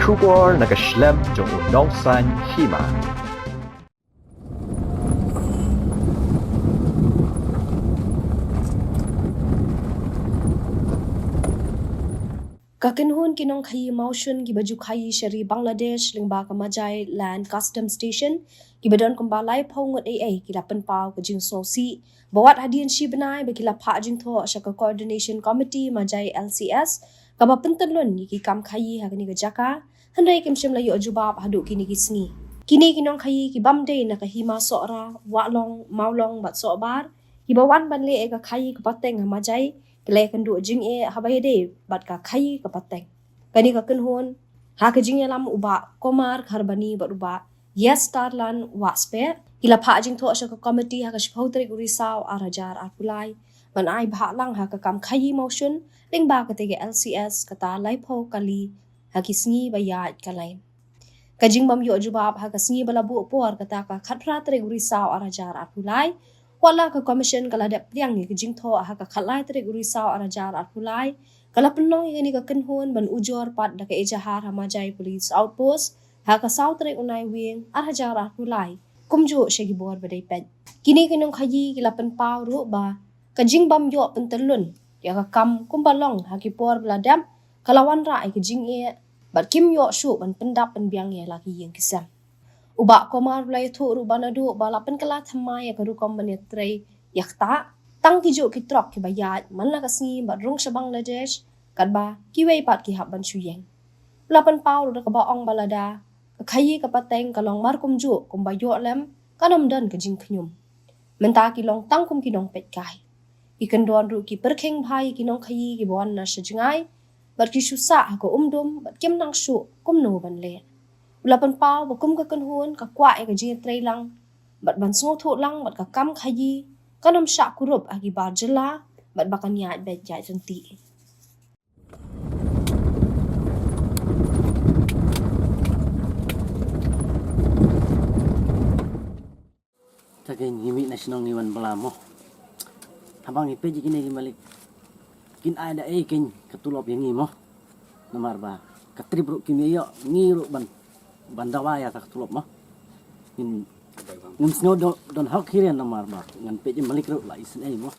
Kubor nakaslem jong unongsan hima. Kakinhun kinong khayi motion ki baju khayi shari Bangladesh lingba kamajai land custom station ki badon kumbalai phongot ai ki lapan pau ka jing sosi bawat hadian shi benai ba ki la pha jing tho shaka coordination committee majai LCS ka ba pentelun ni ki kam khayi ha ni ka jaka handai kim shim la yo jubab hadu kini ki sngi kini kinong khayi ki bamde na ka hima sora walong maulong bat sobar ki bawan ban le ka khayi ka pateng ha majai Kelai kendu jing habai de bat ka khayi ka pateng kani ka kenhon ha ka jing lam uba komar kharbani bat uba yes starlan wa spe kila pha jing tho ka committee ha ka shpautre guri saw arajar arpulai ban ai bha lang ha ka kam khayi motion ling ba ka te LCS kata lai pho kali ha ki sngi ba ya kalai ka jing bam yo jubab ha ka sngi bala bu por kata ka khatra tre guri saw arajar arpulai wala ka commission kala dep liang ni jing tho ha ka khalai tre guri saw arajar arpulai kala penong ni ka kenhon ban ujor pat da ka ejahar hamajai police outpost ha ka saw tre unai wing arajar arpulai kumju shegi bor badai pen kini kinong khayi kila pen paw ru ba ka jing bam yo pentelun ya ka kam kumbalong ha ki por bladam kalawan ra ai ka jing bat kim yo shu ban pendap pen biang ye lagi yang kisam Uba komar blai thu ru banadu balapan kala thamai ya karu kompani trei yakta tang ki jo ki trok ki bayat man la kasni bat rung sa Bangladesh kadba ki wei pat ki hab ban chuyeng lapan pau ru ka ba ong balada ka khayi ka pateng ka long mar kum ju kum ba yo lem kanom dan ka jing khnyum menta ki long tang kum ki dong pet kai ikan don ru ki perkheng bhai ki nong khayi ki bon na sajngai bat ki shu sa ko umdum bat kem nang shu kum no ban le Lapan pau bakum ka kenhun ka kwa ka jing trei lang bat ban so tho lang bat ka kam khayi kanam sha kurup agi bar jela bat bakan ya bet jai senti Tagay ngimi na sinong niwan balamo habang ipeji kini malik kin ada kin ketulop yang ngimo nomor ba katribru kimiyo ngiru bandawaya ka ketulop mah ngum snow don hak hiren nomor ba ngan peji malik ru la isen mo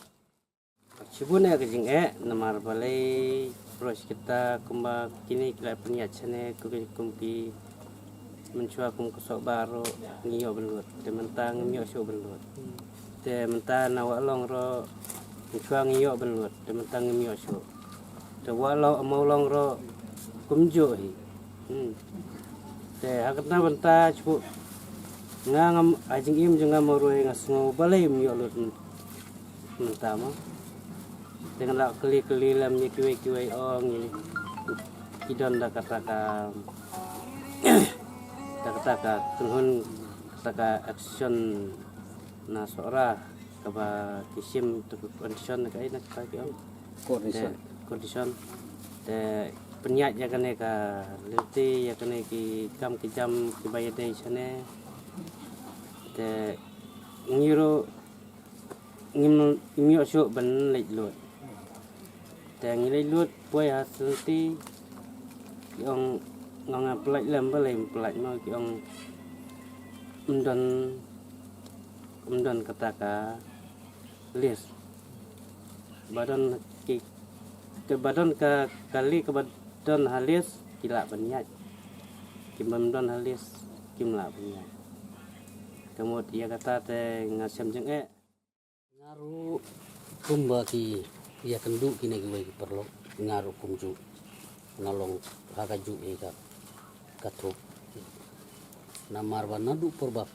sibuna ka jing nomor balai pros kita kumba kini kila peniat chane kumpi mencua kum kusok baru ngiyo belut tementang ngiyo syo belut te mentang nawalong ro mencua ngiyo belut tementang ngiyo syo te walau amolong ro kumjo hi te hakatna benta cupu ngam ajing im jeung ngamoroi ngasngo balai ngiyo lut mentama dengan la keli lam ni kiwe ong ni kidon da kataka kata tunhun kata action na sora kaba kisim tu condition ka ina ka kiong condition te penyat ya kane ka leti ya kane ki kam ki jam ki bayade sane te ngiro ngimyo syo ban leit lut te ngilei lut poi hasunti kiong ngang pelaj lem balai pelaj mau ki ong umdan kataka lis badan ki ke badan ka kali ke badan halis kila banyak ki badan halis kimla banyak kemudian dia kata te ngasem jeng ngaru kumba ki ya kendu kini gue perlu ngaru kumju ngalong hakaju ka katro namar banadu purbak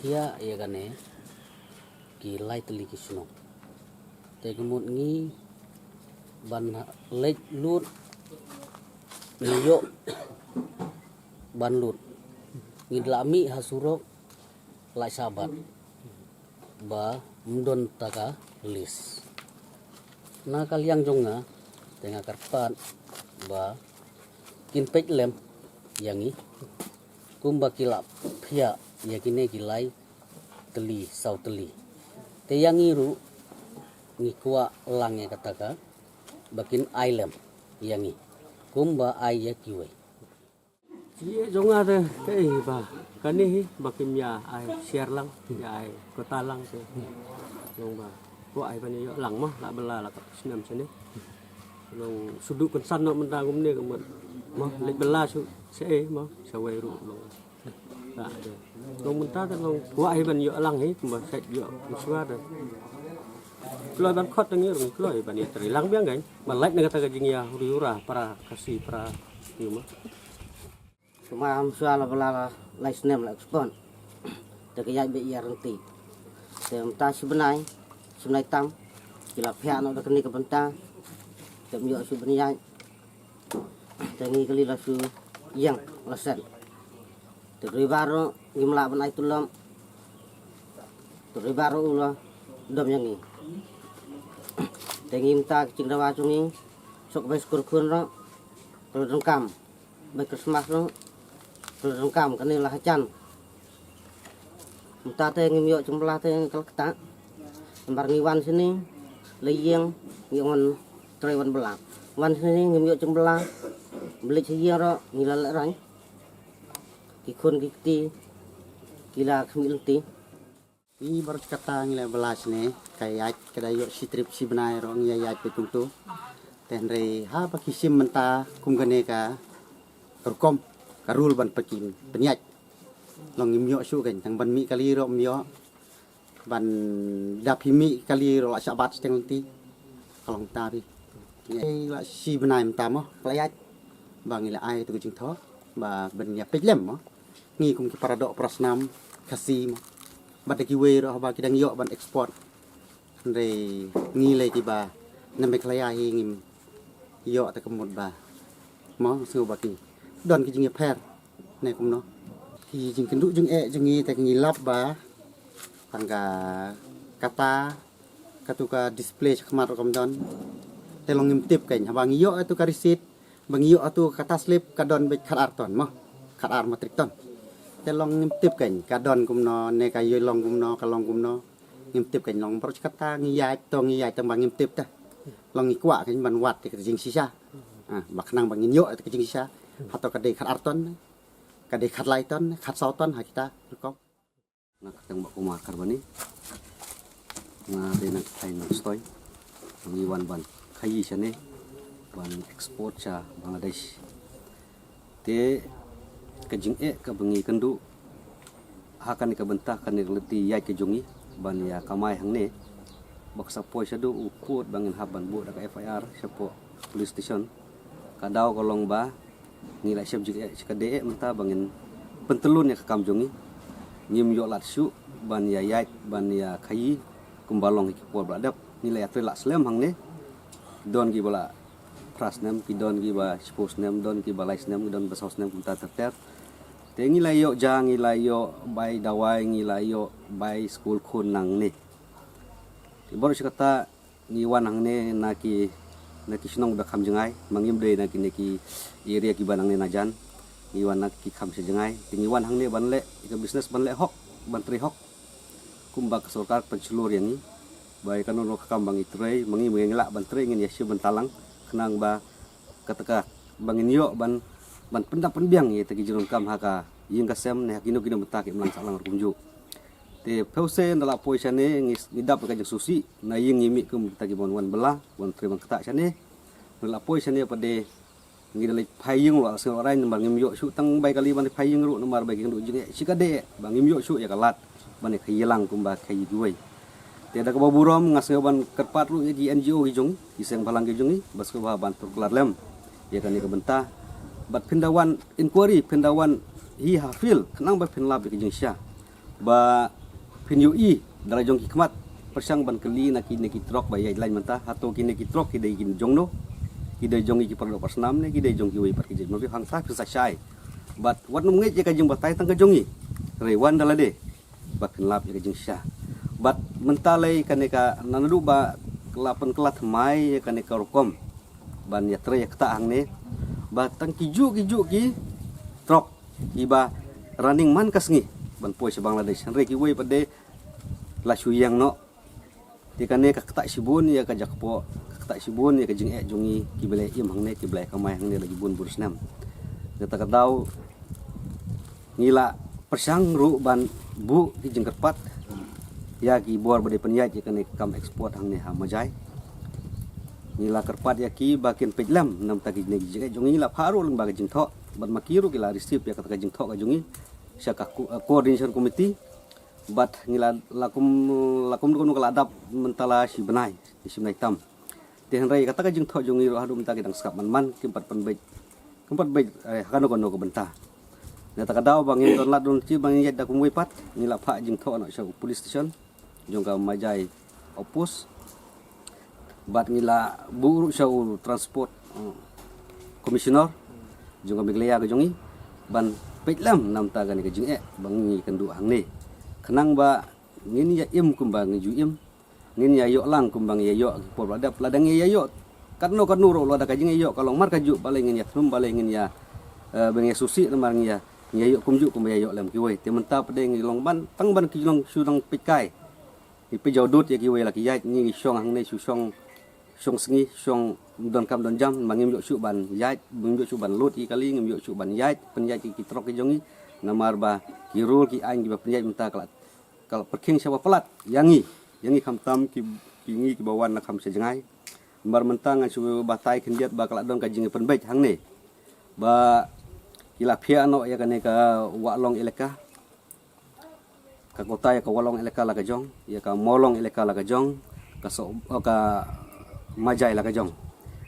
ya ya gane ki light likisno te kemut ngi ban lek lut niyo ban lut ngidlami hasurok lai sabat ba mundon taka lis na kaliang jonga tengah karpat ba kin pek lem yangi kumba kilap pia yakine kilai teli sau teli te yangi ru ngikwa lange kataka bakin ailem yangi kumba ai yakiwe Iya jonga tu kai ba. Kani bakim ya ai share lang ya ai ko talang tu. Long ba. Ko ai bani yo lang mah la bela la kat senam sini. Long sudut kensan nak mentang gum ni kemat. Mah lek bela su se mah sawai ru long. Tak ada. Long mentang tu long ko ai bani yo lang he kemah set yo muswa tu. Keluar ban khot ngi rung keluar bani teri lang biang kan. Malai nak kata jing ya uriura para kasih para tu mah. Cuma soal bela lai senem la ekspon. Tak kaya be ya renti. Tem ta sebenai tam kila pihak nak dak ni ke benta. Tem yo sebenai. Tangi kali la su yang lasan. Teri baru ngimla benai tulam. Teri baru ulah dom yang ni. Tangi minta cing dawa sungi sok bes kurkun ro. Kalau rengkam baik kesemas ro. Rengkam kani lah hacan. Minta teh ngimyo jumlah teh kalau ketak. Lembar ngiwan sini leyeng ngiwan trewan belang. Wan sini ngimyo jumlah beli siang ro ngilal rai. Kikun kikti kila kemilti. I berkata ngilai belas ni kayak kedayok si trip si benai ro ngiyayat betul tu. Tenre ha pakisim menta kumgane ka berkom karul ban pakin penyat long ngimyo su kan tang ban mi kali ro myo ban dapimi kali ro la sabat steng ti kalong ta bi ai la si benai mta mo playat bang ila ai tu jing tho ba ben ya peklem mo ngi kum ki paradok prasnam kasi mo bat ki we ro ba ki dang yo ban export re ngi le ti ba nambe klaya hi ngim yo ta kemut ba mo su ba ki don ki jing per này cũng nó thì jing kendu jing jing ta ngi lap ba tangga kata katuka display khmat kom don te long ngim tip kan bang yo atu ka receipt bang yo atu kata slip ka don be khat ar ton mo khat ar matrik ton te long ngim tip kan ka don kum no ne ka yo long kum no ka long kum no ngim tip kan long pro kata ngi yai to ngi yai tang bang ngim tip ta long ngi kwa kan ban wat ke jing sisa bak nang bang yo ke jing sisa atau kadai khat arton kadai khat laiton khat sauton ha kita rekop Nak ketang bak kumar karbani. Na de nak tai nak stoy. Ngi wan ban khayi chane ban export cha Bangladesh. Te ka jing ka bangi kendu hakan ka bentah kan leti yai ke jongi ban ya kamai hang ne baksa poi sadu ukut bangin haban bu dak FIR sapo police station kadau kolong ba ngilai siap juga cikade menta bangin pentelun ya kam jongi nyim yo lat su ban ya yai ban ya khayi kumbalong ki por bradap nilai atre la slem hang ne don ki bala prasnem ki don ki ba sports nem don ki balai nem don basos nem kunta terter te ngilai yo jang ngilai yo bai dawai ngilai yo bai school khun nang ne baru kata ngiwan hang ne naki sinong dak kham jengai mangim de naki area ki banang ne najan ngiwan naki kham se jengai ngiwan hang ne banle ke business banle hok bantri hok kumba ke sarkar pencelur yang ni bai kanon ro kambang itrei mangi mengela bantri ngin yasyu bentalang kenang ba kataka bangin yo ban pendap penbiang ye tegi jerung kam haka ying kasem ne hakino kino betak melang salang rumju te pause ndala poi chane ngidap ka jeng susi na ying ngimi kum tagi bon wan bela wan tri bang kata chane ndala poi chane pade ngidalai phaying lo asal rai nomor ngim yo su tang bai kali ban phaying ru nomor bai kendu jeng sikade bang ngim yo su ya kalat ban khayilang kum ba khayi duai te da ka baburom ngas ban kerpat ru di NGO hijung iseng balang hijung ni bas ko ba ban tur lem ya kan ni ka benta bat pindawan inquiry pindawan hi hafil kenang ba pinlab ke jeng sya ba PNUI dalam jong hikmat persang ban keli nak kini kitrok bayai lain mentah atau kini kitrok kidai kin jong no kidai jong iki perlu persnam ne kidai jong kiwai per kijin mobil hang sah bisa syai but wat num ngai ka jong batai tang ka jongi rewan dalade ba kenlap ya jong syah but mentalai kaneka nanadu ba kelapan kelat mai ya kaneka rokom ban ya tre ya kata hang ne ba tang kiju ki trok iba running man kasngi ban poi se Bangladesh re ki wei pade la suyang no tikane ka kata sibun ya ka jakpo kata sibun ya ka jing jongi ki bele im hang ne ki bele kamai hang ne lagi bun bursnam kata ka dau ngila persang ru ban bu ki jeng kerpat ya ki bor bade penyaj ya kene kam ekspor hang ne ha majai ngila kerpat ya ki bakin pejlam nam tagi ne jeng jongi la pharu lang ba jeng tho ban makiru kila receive ya kata jeng tho ka jongi syaka coordination committee bat ngila lakum kono kala adap mentala si benai tam tehen rai kata jeng tho jongi ro hadu mentagi dang skap man kimpat penbej kano kono ko benta na takadaw bangin don lat don ci bangin yadda kum wipat ngila pha jeng tho no sa police station jong ka majai opus bat ngila buru sa transport commissioner jong ka biglaya ka jongi ban petlam nam ta ga ni ka jing bangi kendu hang ni kenang ba ngin ya im kum bang ju im ngin ya yo lang kum bang ya yo por ladap ladang ya yo kadno ro lo da ka jing yo kalong mar ka ju balai ngin ya thum balai ngin ya bang ya susi namar ngin ya yo kum ju kum ya yo lam ki wei te menta pade ngi long ban tang ban ki long sudang pikai ni pe jodut ya ki wei la ki ya ni shong hang ne su shong sengi shong don kam don jam mangim yo su ban ya bung yo su ban lut i kali ngim yo su ban ya pen ya ki trok ki jongi namar ba ki rul ki ang ki ba pen ya menta kala perking siapa pelat yangi kam tam ki ngi ki bawan na kam sejengai mar mentang su batai kendiat ba kala don ka jingi pen bej hang ne ba kila pia no ya kane ka walong eleka ka kota ya ka walong eleka la ka jong ya ka molong eleka la ka jong ka majai la ka jong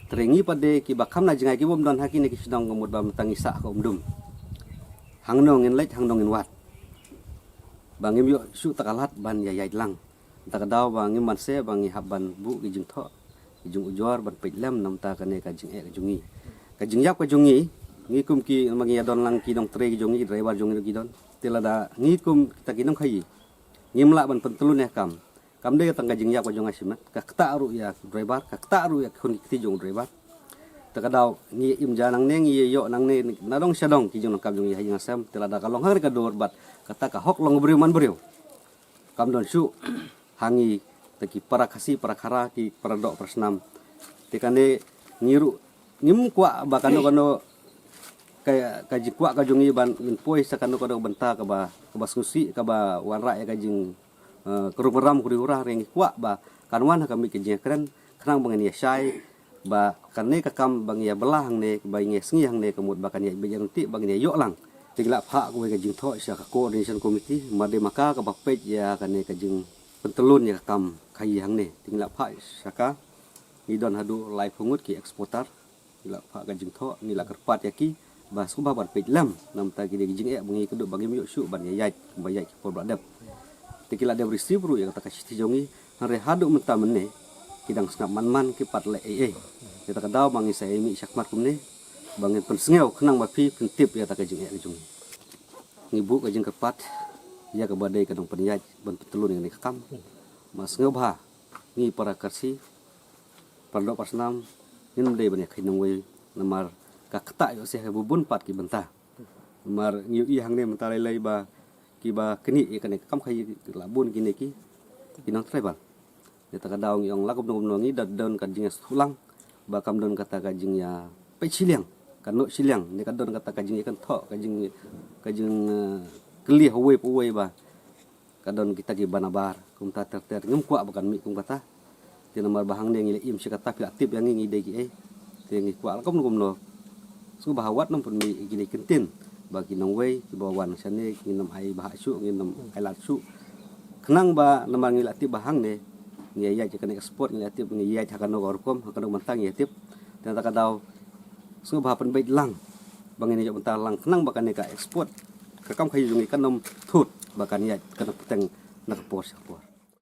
terengi pade ki bakam na jengai ki bom don hakine ki sedang ngomud ba mentang isa ka umdum hangno ngin lek hangno ngin wat bangim yo su takalat ban ya yai lang takadaw bangim man se bangi haban bu ki jing tho ki jung ujor ban pejlam nam ta kane ka jing ka jungi ka jing yap ka jungi ngikum ki mangi don lang ki dong tre ki jongi driver jongi ki don tilada ngikum kita ki dong khai ngimla ban pentelun ya kam de tang ka jing yap ka jong asimat ka kta ru ya driver ka kta ru ya kun ki jong driver takadaw ngi im janang ne ngi yo nang ne na dong sadong ki jong kam jong ya yang sam tilada kalong har ka dor bat kata ka hok long beriu man beriu kam don su hangi taki para kasi para khara ki para dok persnam tikane ngiru ngim kwa bakano kono kaya kajikwa ka jongi ban min poi sakano kono benta ka ba susi ka ba wanra ya kajing kerumeram kuri hurah reng kwa ba kanwan kami kejeng keren kenang bangen ya syai ba kanne ka kam bang ya belah hang ne ba nge sengi hang ne kemut ba kan ya bejang ti bang ya yo lang tigla pha ko ka jing tho sya ka coordination committee made maka ka ba pej ya kanne ka jing pentelun ya kam khai hang ne tingla pha saka idon hadu lai pungut ki eksporter tigla pha ka jing tho ni la kerpat ya ki ba su ba ban pej lam nam ta ki jing bangi keduk bagi mi su ban ya yai ba yai ki por badap tikila de receive ru ya kata ka siti jongi hare hadu menta menne kidang snap man ki pat le kita kadaw bangi sa emi syakmat kumne bangin pensengeu kenang ba pi pentip ya ta ka jing jongi ngibu ka jing kerpat ya ka badai kadang penyaj ban petelun yang kam mas ngeu ba ngi para karsi pardo pasnam nin de ban ya khinang we namar ka kta yo se bubun pat ki benta namar ngiu i hang ne menta lai ba ki ba keni ya kane kam khai labun kini ki kinang tribal ya ta kadaw ngi ong lakup nom ngi dad don ka jing sulang ba kam don kata ka jing ya pe siliang kanu siliang ni ka don kata ka jing ikan tho ka jing keli hawe puwe ba kadon kita ki banabar kum ta ter ngem kwa bukan mi kum kata ti nomor bahang ne ngi im sikata pi aktif yang ngi de ki ti ngi kwa kom no su bahawat nom pun mi gini kentin bagi nong we ki bawan sane ngi nom ai bah su ngi nom ai lat su kenang ba nomor ngi aktif bahang ne ngi ya kan ekspor ngi aktif ngi ya hakan no gorkom hakan mentang ya aktif dan tak kadaw su bah pen bait lang bangin jo mentang lang kenang bakan ka ekspor kakam kayu jungi kan nom thut bakan ya kan peteng nak pos